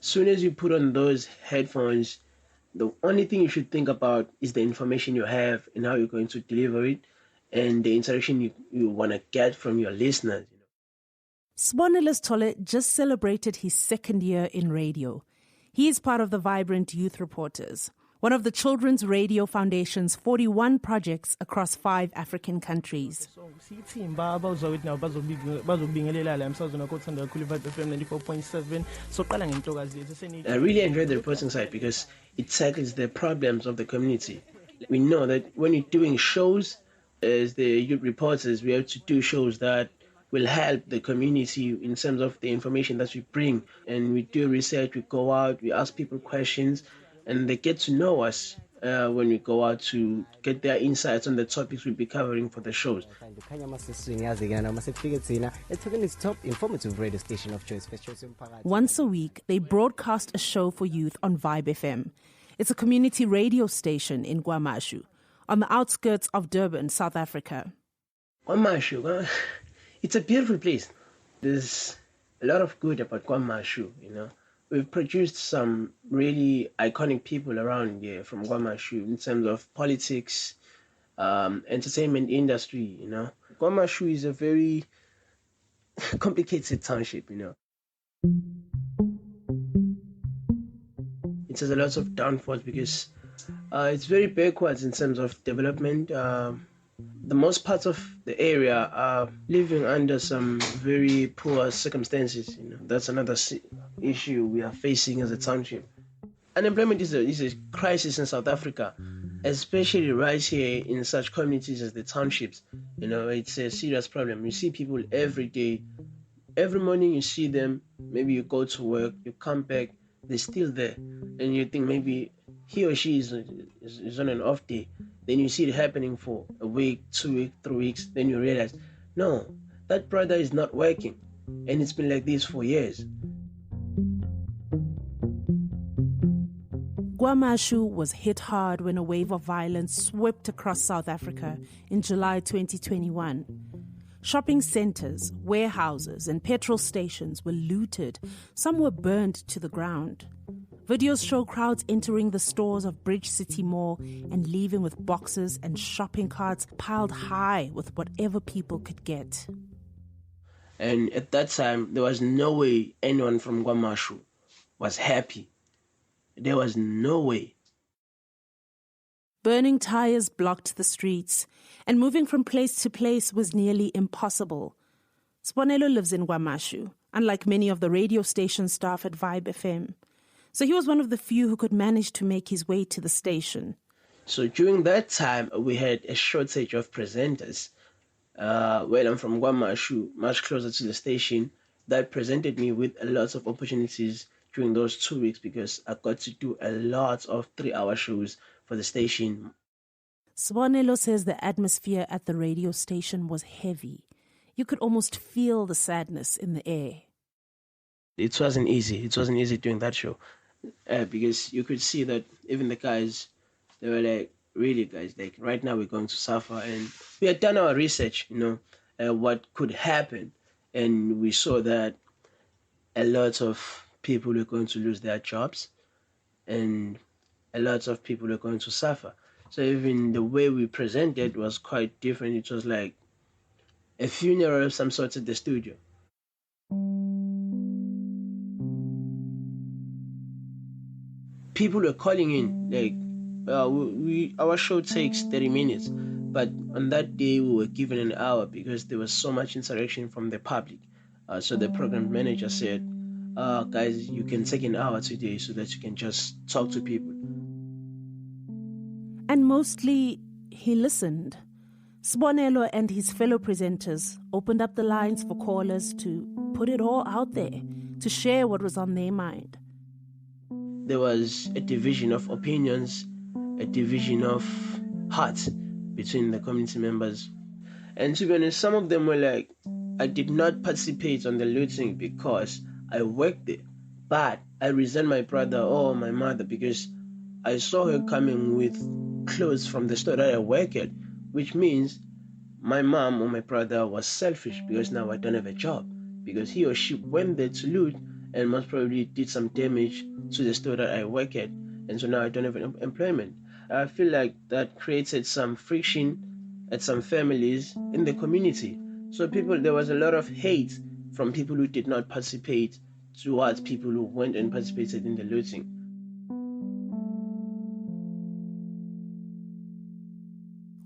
Soon as you put on those headphones, the only thing you should think about is the information you have and how you're going to deliver it and the interaction you want to get from your listeners. Sibonelo Sithole just celebrated his second year in radio. He is part of the Vibrant Youth Reporters, one of the Children's Radio Foundation's 41 projects across 5 African countries. I really enjoy the reporting side because it tackles the problems of the community. We know that when you're doing shows, as the youth reporters, we have to do shows that will help the community in terms of the information that we bring. And we do research, we go out, we ask people questions, and they get to know us when we go out to get their insights on the topics we'll be covering for the shows. Top informative radio station of choice. Once a week, they broadcast a show for youth on Vibe FM. It's a community radio station in Kwamashu, on the outskirts of Durban, South Africa. Kwamashu, it's a beautiful place. There's a lot of good about Kwamashu, you know. We've produced some really iconic people around here from Kwamashu in terms of politics, entertainment industry, you know. Kwamashu is a very complicated township, you know. It has a lot of downfalls because it's very backwards in terms of development. The most parts of the area are living under some very poor circumstances. You know, that's another issue we are facing as a township. Unemployment is a crisis in South Africa, especially right here in such communities as the townships. You know, it's a serious problem. You see people every day. Every morning you see them. Maybe you go to work, you come back, they're still there. And you think maybe he or she is on an off day. Then you see it happening for a week, 2 weeks, 3 weeks. Then you realize, no, that brother is not working. And it's been like this for years. Kwamashu was hit hard when a wave of violence swept across South Africa in July 2021. Shopping centers, warehouses, and petrol stations were looted. Some were burned to the ground. Videos show crowds entering the stores of Bridge City Mall and leaving with boxes and shopping carts piled high with whatever people could get. And at that time, there was no way anyone from Kwamashu was happy. There was no way. Burning tires blocked the streets, and moving from place to place was nearly impossible. Sibonelo lives in Kwamashu, unlike many of the radio station staff at Vibe FM. So he was one of the few who could manage to make his way to the station. So during that time, we had a shortage of presenters. Well, I'm from Kwamashu, much closer to the station. That presented me with a lot of opportunities during those 2 weeks because I got to do a lot of 3-hour shows for the station. Sibonelo says the atmosphere at the radio station was heavy. You could almost feel the sadness in the air. It wasn't easy. It wasn't easy doing that show because you could see that even the guys, they were like, really guys, like right now we're going to suffer. And we had done our research, you know, what could happen. And we saw that a lot of people were going to lose their jobs and a lot of people were going to suffer. So even the way we presented was quite different. It was like a funeral of some sort at the studio. People were calling in, like, our show takes 30 minutes, but on that day we were given an hour because there was so much interaction from the public. So the program manager said, guys, you can take an hour today so that you can just talk to people. And mostly, he listened. Sibonelo and his fellow presenters opened up the lines for callers to put it all out there, to share what was on their mind. There was a division of opinions, a division of hearts between the community members. And to be honest, some of them were like, I did not participate on the looting because I worked there, but I resent my brother or my mother because I saw her coming with clothes from the store that I work at, which means my mom or my brother was selfish because now I don't have a job, because he or she went there to loot and most probably did some damage to the store that I work at. And so now I don't have employment. I feel like that created some friction at some families in the community. So there was a lot of hate from people who did not participate towards people who went and participated in the looting.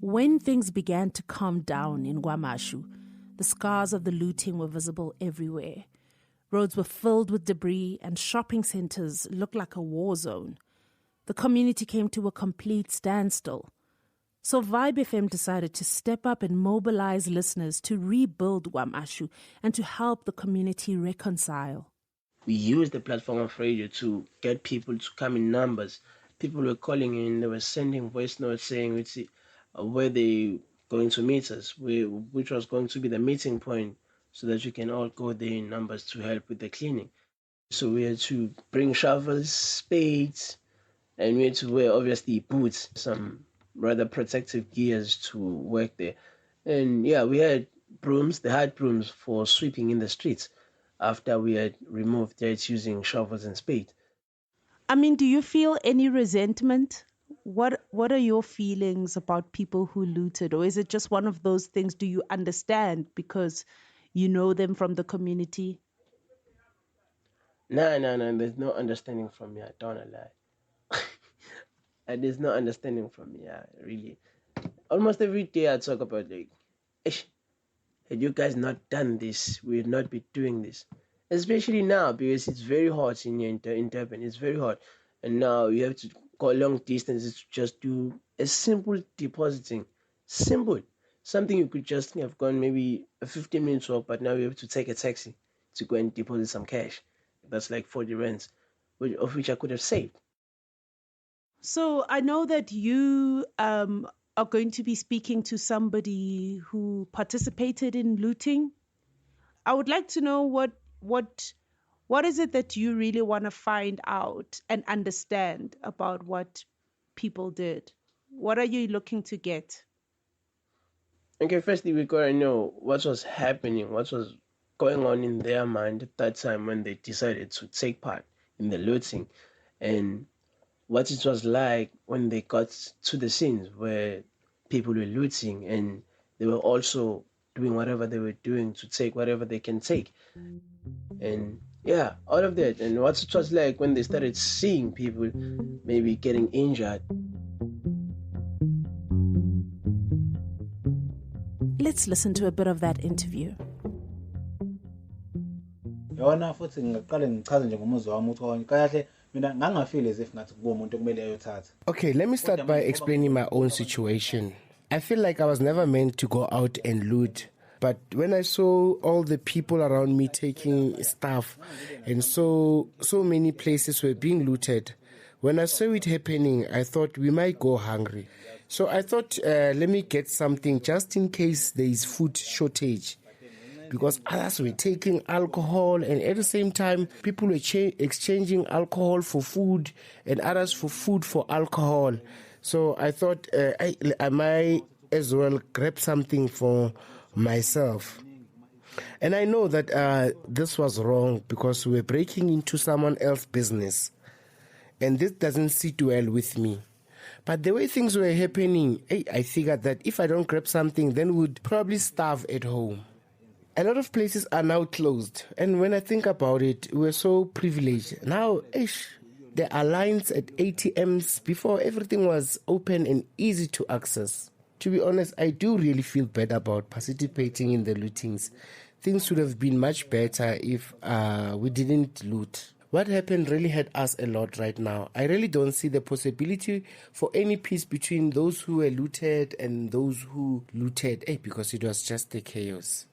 When things began to calm down in Kwamashu, the scars of the looting were visible everywhere. Roads were filled with debris and shopping centers looked like a war zone. The community came to a complete standstill. So Vibe FM decided to step up and mobilize listeners to rebuild Kwamashu and to help the community reconcile. We used the platform of radio to get people to come in numbers. People were calling in, they were sending voice notes saying where they going to meet us, which was going to be the meeting point so that we can all go there in numbers to help with the cleaning. So we had to bring shovels, spades, and we had to wear obviously boots, some rather protective gears to work there. And yeah, we had brooms, the hard brooms for sweeping in the streets after we had removed dirt using shovels and spades. I mean, do you feel any resentment? What are your feelings about people who looted? Or is it just one of those things, do you understand because you know them from the community? No, there's no understanding from me, I don't lie. There's no understanding from me, really. Almost every day I talk about had you guys not done this, we would not be doing this. Especially now, because it's very hot in Durban, it's very hot. And now you have to go long distances to just do a simple depositing. Simple. Something you could just have gone maybe a 15-minute walk, but now you have to take a taxi to go and deposit some cash. That's like 40 rands, of which I could have saved. So I know that you are going to be speaking to somebody who participated in looting. I would like to know what is it that you really want to find out and understand about what people did? What are you looking to get? Okay, firstly, we gotta know what was happening, what was going on in their mind at that time when they decided to take part in the looting, and what it was like when they got to the scenes where people were looting and they were also doing whatever they were doing to take whatever they can take. And yeah, all of that. And what it was like when they started seeing people maybe getting injured. Let's listen to a bit of that interview. Okay, let me start by explaining my own situation. I feel like I was never meant to go out and loot. But when I saw all the people around me taking stuff and so many places were being looted, when I saw it happening, I thought we might go hungry. So I thought, let me get something just in case there is food shortage. Because others were taking alcohol, and at the same time, people were exchanging alcohol for food and others for food for alcohol. So I thought I might as well grab something for myself. And I know that this was wrong because we were breaking into someone else's business. And this doesn't sit well with me. But the way things were happening, I figured that if I don't grab something, then we'd probably starve at home. A lot of places are now closed. And when I think about it, we're so privileged. Now, there are lines at ATMs. Before, everything was open and easy to access. To be honest, I do really feel bad about participating in the lootings. Things would have been much better if we didn't loot. What happened really hurt us a lot right now. I really don't see the possibility for any peace between those who were looted and those who looted, because it was just the chaos.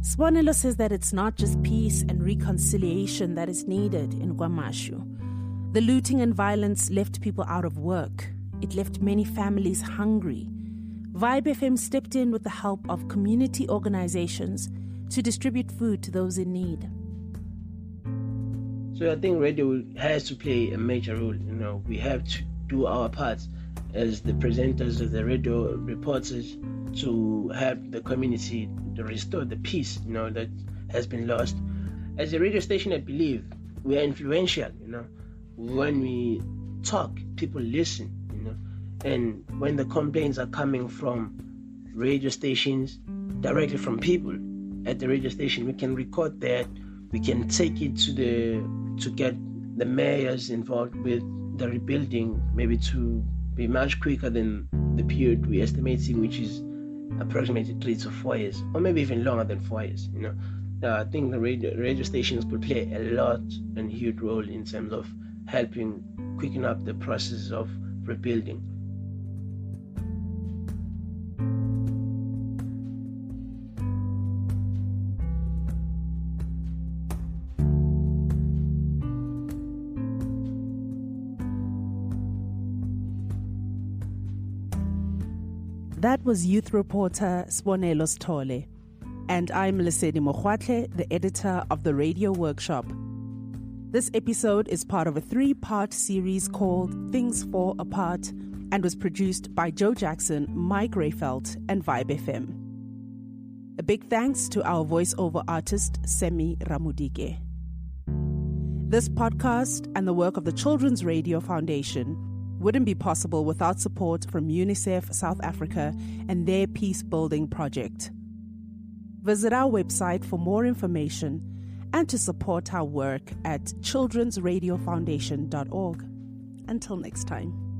Sibonelo says that it's not just peace and reconciliation that is needed in Kwamashu. The looting and violence left people out of work. It left many families hungry. Vibe FM stepped in with the help of community organizations to distribute food to those in need. So I think radio has to play a major role. We have to do our parts. as the presenters, as the radio reporters, to help the community to restore the peace, that has been lost. As a radio station, I believe we are influential, when we talk, people listen, and when the complaints are coming from radio stations, directly from people at the radio station, we can record that, we can take it to get the mayors involved with the rebuilding, maybe to be much quicker than the period we're estimating, which is approximately 3 to 4 years, or maybe even longer than 4 years. I think the radio stations could play a lot and huge role in terms of helping quicken up the process of rebuilding. That was youth reporter Sibonelo Sithole. And I'm Lesedi Mokgwatle, the editor of the Radio Workshop. This episode is part of a 3-part series called Things Fall Apart and was produced by Joe Jackson, Mike Rayfelt, and Vibe FM. A big thanks to our voiceover artist, Semi Ramudike. This podcast and the work of the Children's Radio Foundation wouldn't be possible without support from UNICEF South Africa and their peace-building project. Visit our website for more information and to support our work at childrensradiofoundation.org. Until next time.